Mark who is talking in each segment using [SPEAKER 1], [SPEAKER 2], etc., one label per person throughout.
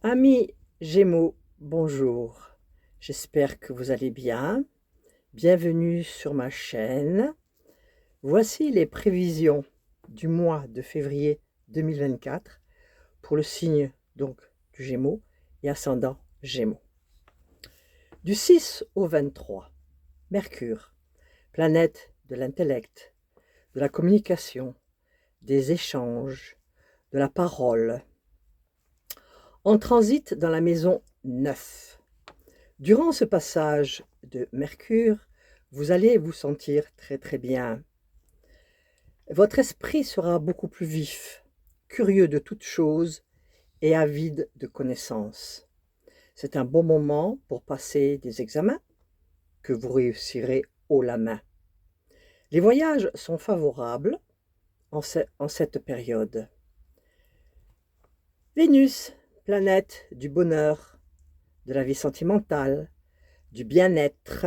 [SPEAKER 1] Amis Gémeaux, bonjour. J'espère que vous allez bien. Bienvenue sur ma chaîne. Voici les prévisions du mois de février 2024 pour le signe donc du Gémeaux et ascendant Gémeaux. Du 6 au 23, Mercure, planète de l'intellect, de la communication, des échanges, de la parole, en transit dans la maison 9. Durant ce passage de Mercure, vous allez vous sentir très bien. Votre esprit sera beaucoup plus vif, curieux de toutes choses et avide de connaissances. C'est un bon moment pour passer des examens que vous réussirez haut la main. Les voyages sont favorables en cette période. Vénus, planète du bonheur, de la vie sentimentale, du bien-être.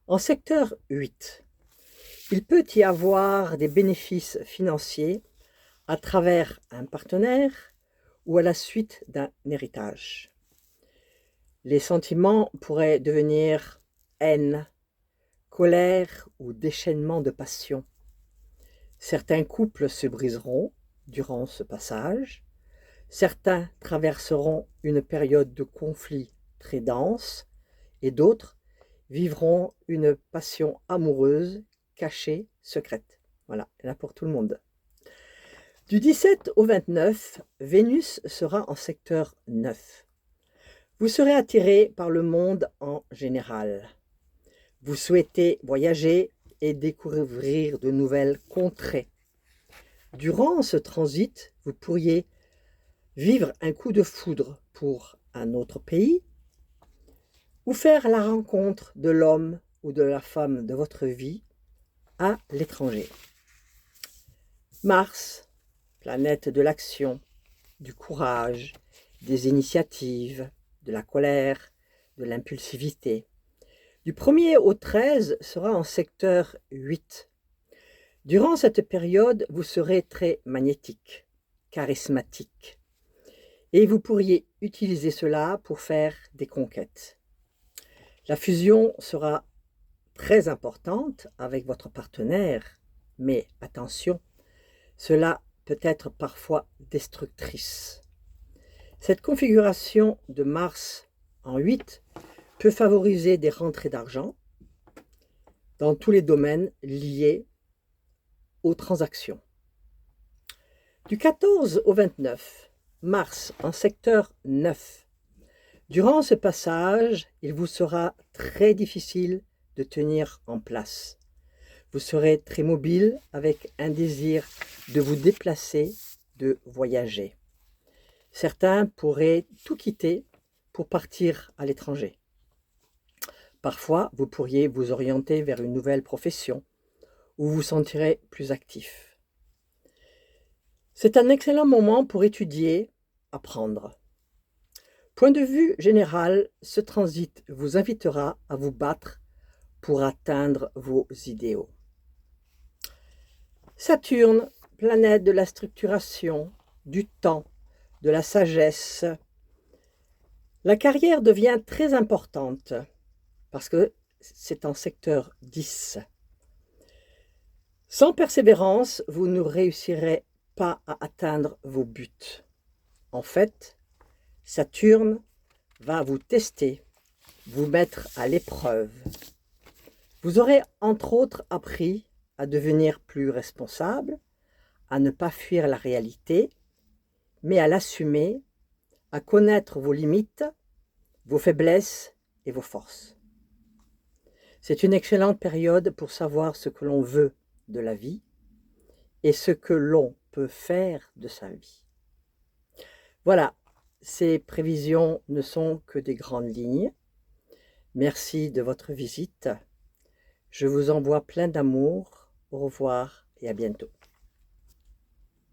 [SPEAKER 1] En secteur 8, il peut y avoir des bénéfices financiers à travers un partenaire ou à la suite d'un héritage. Les sentiments pourraient devenir haine, colère ou déchaînement de passion. Certains couples se briseront durant ce passage. Certains traverseront une période de conflit très dense et d'autres vivront une passion amoureuse, cachée, secrète. Voilà, il y en a pour tout le monde. Du 17 au 29, Vénus sera en secteur 9. Vous serez attiré par le monde en général. Vous souhaitez voyager et découvrir de nouvelles contrées. Durant ce transit, vous pourriez vivre un coup de foudre pour un autre pays ou faire la rencontre de l'homme ou de la femme de votre vie à l'étranger. Mars, planète de l'action, du courage, des initiatives, de la colère, de l'impulsivité. Du 1er au 13 sera en secteur 8. Durant cette période, vous serez très magnétique, charismatique, et vous pourriez utiliser cela pour faire des conquêtes. La fusion sera très importante avec votre partenaire, mais attention, cela peut être parfois destructrice. Cette configuration de Mars en 8 peut favoriser des rentrées d'argent dans tous les domaines liés aux transactions. Du 14 au 29, Mars en secteur 9. Durant ce passage, il vous sera très difficile de tenir en place. Vous serez très mobile avec un désir de vous déplacer, de voyager. Certains pourraient tout quitter pour partir à l'étranger. Parfois, vous pourriez vous orienter vers une nouvelle profession où vous vous sentirez plus actif. C'est un excellent moment pour étudier, apprendre. Point de vue général, ce transit vous invitera à vous battre pour atteindre vos idéaux. Saturne, planète de la structuration, du temps, de la sagesse. La carrière devient très importante parce que c'est en secteur 10. Sans persévérance, vous ne réussirez pas à atteindre vos buts. En fait, Saturne va vous tester, vous mettre à l'épreuve. Vous aurez entre autres appris à devenir plus responsable, à ne pas fuir la réalité, mais à l'assumer, à connaître vos limites, vos faiblesses et vos forces. C'est une excellente période pour savoir ce que l'on veut de la vie et ce que l'on peut faire de sa vie. Voilà, ces prévisions ne sont que des grandes lignes. Merci de votre visite. Je vous envoie plein d'amour. Au revoir et à bientôt.